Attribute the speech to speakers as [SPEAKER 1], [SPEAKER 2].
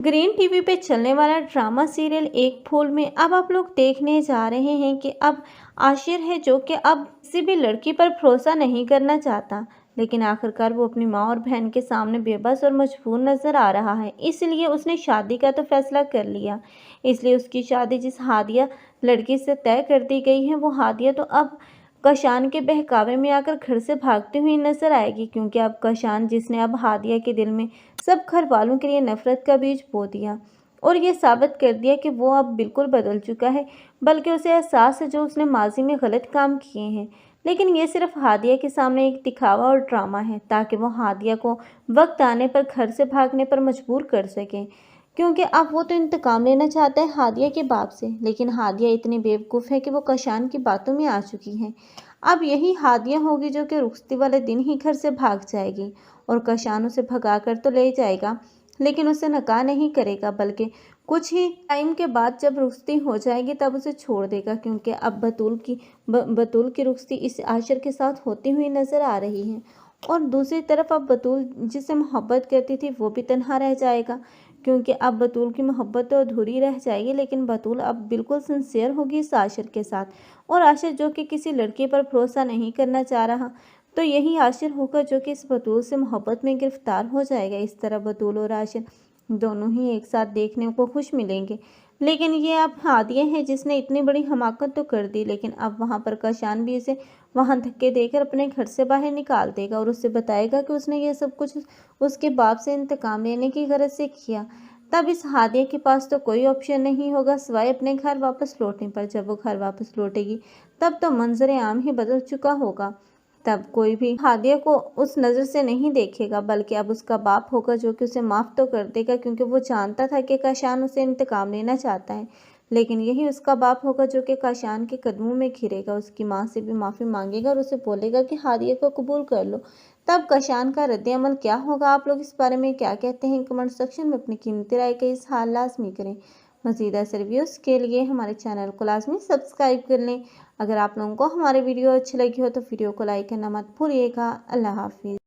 [SPEAKER 1] Green TV पे चलने वाला ड्रामा सीरियल एक फूल में अब आप लोग देखने जा रहे हैं कि अब आशिर है जो कि अब किसी भी लड़की पर भरोसा नहीं करना चाहता, लेकिन आखिरकार वो अपनी माँ और बहन के सामने बेबस और मजबूर नजर आ रहा है। इसलिए उसने शादी का तो फैसला कर लिया। इसलिए उसकी शादी जिस हादिया लड़की से तय कर दी गई है, वो हादिया तो अब कशान के बहकावे में आकर घर से भागती हुई नजर आएगी, क्योंकि अब कशान जिसने अब हादिया के दिल में सब घर वालों के लिए नफरत का बीज बो दिया और ये साबित कर दिया कि वो अब बिल्कुल बदल चुका है, बल्कि उसे एहसास है जो उसने माजी में गलत काम किए हैं। लेकिन ये सिर्फ हादिया के सामने एक दिखावा और ड्रामा है, ताकि वो हादिया को वक्त आने पर घर से भागने पर मजबूर कर सकें, क्योंकि अब वो तो इंतकाम लेना चाहता है हादिया के बाप से। लेकिन हादिया इतनी बेवकूफ़ है कि वो कशान की बातों में आ चुकी है। अब यही हादिया होगी जो कि रुखसती वाले दिन ही घर से भाग जाएगी और कशान उसे भगा कर तो ले जाएगा, लेकिन उसे नकाह नहीं करेगा, बल्कि कुछ ही टाइम के बाद जब रुखसती हो जाएगी तब उसे छोड़ देगा, क्योंकि अब बतूल की रुखसती इस आशिर के साथ होती हुई नज़र आ रही है। और दूसरी तरफ अब बतूल जिससे मोहब्बत करती थी वो भी तन्हा रह जाएगा, क्योंकि अब बतूल की मोहब्बत तो अधूरी रह जाएगी, लेकिन बतूल अब बिल्कुल सिंसियर होगी इस आशिर के साथ। और आशिर जो कि किसी लड़की पर भरोसा नहीं करना चाह रहा, तो यही आशिर होगा जो कि इस बतूल से मोहब्बत में गिरफ्तार हो जाएगा। इस तरह बतूल और आशिर दोनों ही एक साथ देखने को खुश मिलेंगे। लेकिन ये अब हादिया है जिसने इतनी बड़ी हमाकत तो कर दी, लेकिन अब वहाँ पर कशान भी इसे वहाँ धक्के देकर अपने घर से बाहर निकाल देगा और उससे बताएगा कि उसने ये सब कुछ उसके बाप से इंतकाम लेने की गरज से किया। तब इस हादिया के पास तो कोई ऑप्शन नहीं होगा सिवाय अपने घर वापस लौटने पर। जब वो घर वापस लौटेगी तब तो मंजर आम ही बदल चुका होगा। तब कोई भी हादिया को उस नज़र से नहीं देखेगा, बल्कि अब उसका बाप होगा जो कि उसे माफ़ तो कर देगा, क्योंकि वो जानता था कि काशान उसे इंतकाम लेना चाहता है। लेकिन यही उसका बाप होगा जो कि काशान के कदमों में घिरेगा, उसकी माँ से भी माफ़ी मांगेगा और उसे बोलेगा कि हादिया को कबूल कर लो। तब काशान का रद्द-ए-अमल क्या होगा, आप लोग इस बारे में क्या कहते हैं, कमेंट सेक्शन में अपनी कीमती राय का इज़हार लाजमी करें। मज़ीद ऐसे रिव्यूज़ के लिए हमारे चैनल को लाजमी सब्सक्राइब कर लें। अगर आप लोगों को हमारे वीडियो अच्छी लगी हो तो वीडियो को लाइक करना मत भूलिएगा। अल्लाह हाफिज़।